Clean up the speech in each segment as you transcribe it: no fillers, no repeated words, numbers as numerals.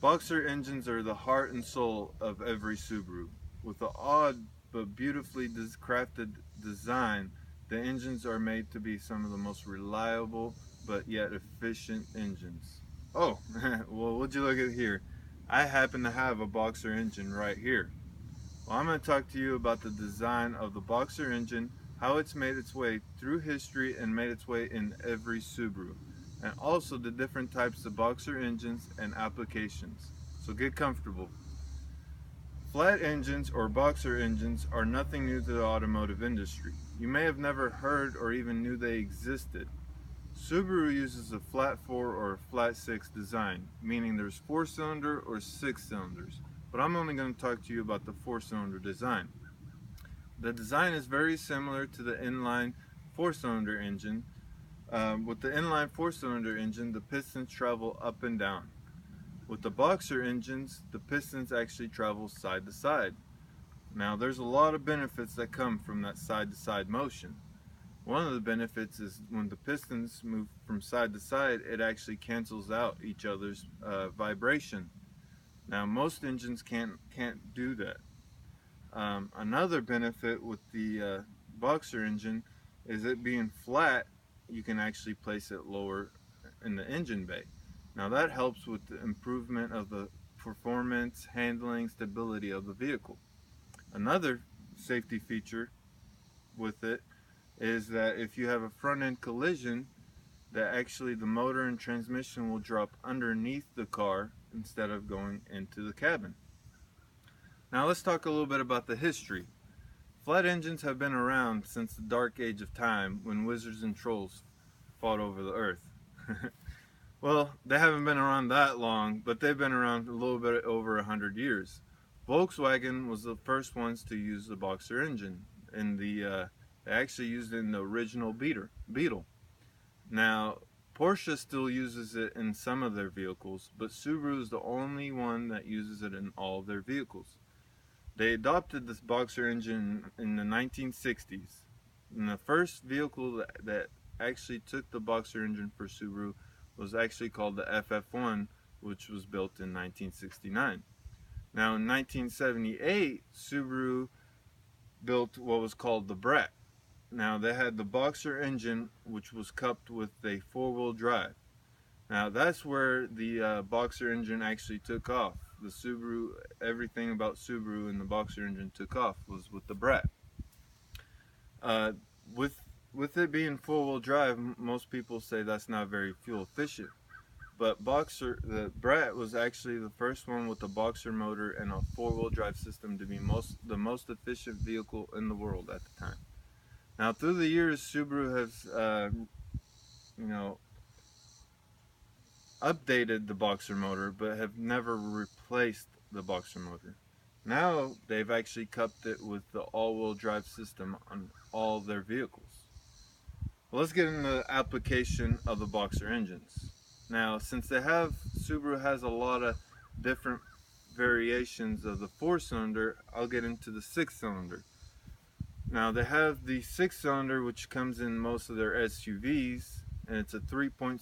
Boxer engines are the heart and soul of every Subaru. With an odd but beautifully crafted design, the engines are made to be some of the most reliable but yet efficient engines. Oh, well, would you look at here? I happen to have a Boxer engine right here. Well, I'm going to talk to you about the design of the Boxer engine, how it's made its way through history and made its way in every Subaru, and also the different types of Boxer engines and applications. So get comfortable. Flat engines or Boxer engines are nothing new to the automotive industry. You may have never heard or even knew they existed. Subaru uses a flat 4 or a flat 6 design, meaning there's 4-cylinder or 6 cylinders, but I'm only going to talk to you about the 4-cylinder design. The design is very similar to the inline 4-cylinder engine. With the inline 4-cylinder engine, the pistons travel up and down. With the Boxer engines, the pistons actually travel side to side. Now, there's a lot of benefits that come from that side to side motion. One of the benefits is when the pistons move from side to side, it actually cancels out each other's vibration. Now, most engines can't do that. Another benefit with the Boxer engine is it being flat, you can actually place it lower in the engine bay. Now that helps with the improvement of the performance, handling, stability of the vehicle. Another safety feature with it is that if you have a front end collision, that actually the motor and transmission will drop underneath the car instead of going into the cabin. Now let's talk a little bit about the history. Flat engines have been around since the dark age of time when wizards and trolls fought over the earth. Well, they haven't been around that long, but they've been around a little bit over 100 years. Volkswagen was the first ones to use the Boxer engine, and they actually used it in the original Beetle. Now, Porsche still uses it in some of their vehicles, but Subaru is the only one that uses it in all of their vehicles. They adopted this Boxer engine in the 1960s. And the first vehicle that actually took the Boxer engine for Subaru was actually called the FF1, which was built in 1969. Now in 1978, Subaru built what was called the Brat. Now they had the Boxer engine, which was coupled with a four-wheel drive. Now that's where the Boxer engine actually took off. The Subaru, everything about Subaru and the Boxer engine took off was with the Brat. Uh, with with it being four-wheel drive, most people say that's not very fuel efficient. But the Brat was actually the first one with a Boxer motor and a four-wheel drive system to be the most efficient vehicle in the world at the time. Now, through the years, Subaru has, you know, updated the Boxer motor, but have never replaced the Boxer motor. Now they've actually coupled it with the all-wheel drive system on all their vehicles. Well, let's get into the application of the Boxer engines. Now, since Subaru has a lot of different variations of the four-cylinder, I'll get into the six-cylinder. Now, they have the six-cylinder, which comes in most of their SUVs, and it's a 3.6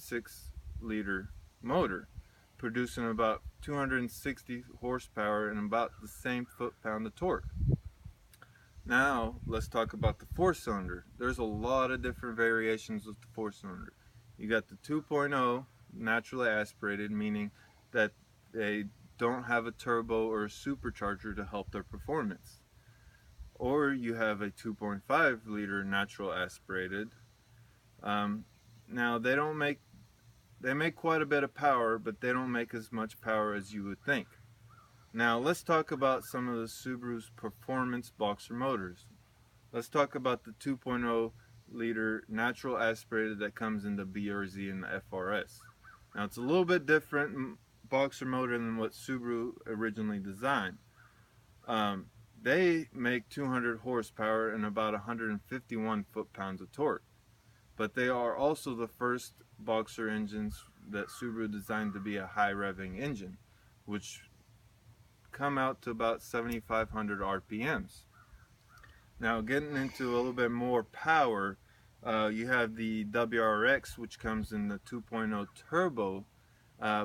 liter motor, producing about 260 horsepower and about the same foot-pound of torque. Now, let's talk about the four-cylinder. There's a lot of different variations with the four-cylinder. You got the 2.0 naturally aspirated, meaning that they don't have a turbo or a supercharger to help their performance. Or you have a 2.5 liter natural aspirated. Um, Now they make quite a bit of power, but they don't make as much power as you would think. Now let's talk about some of the Subaru's performance Boxer motors. Let's talk about the 2.0 liter natural aspirated that comes in the BRZ and the FRS. Now it's a little bit different Boxer motor than what Subaru originally designed. Um, they make 200 horsepower and about 151 foot-pounds of torque. But they are also the first Boxer engines that Subaru designed to be a high revving engine, which come out to about 7,500 RPMs. Now, getting into a little bit more power, you have the WRX, which comes in the 2.0 turbo,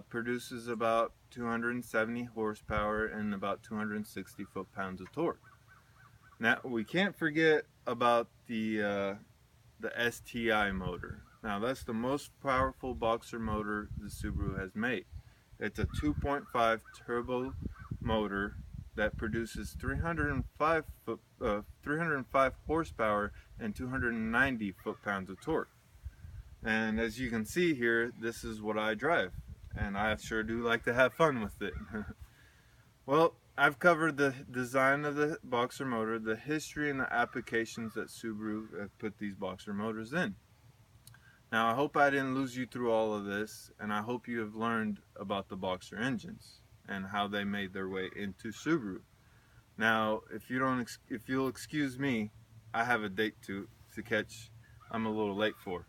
produces about 270 horsepower and about 260 foot-pounds of torque. Now we can't forget about the STI motor. Now that's the most powerful boxer motor the Subaru has made. It's a 2.5 turbo motor that produces 305 horsepower and 290 foot-pounds of torque. And as you can see here, this is what I drive, and I sure do like to have fun with it. Well, I've covered the design of the boxer motor, the history and the applications that Subaru have put these boxer motors in. Now I hope I didn't lose you through all of this, and I hope you have learned about the boxer engines and how they made their way into Subaru. Now if you'll excuse me, I have a date to catch. I'm a little late for.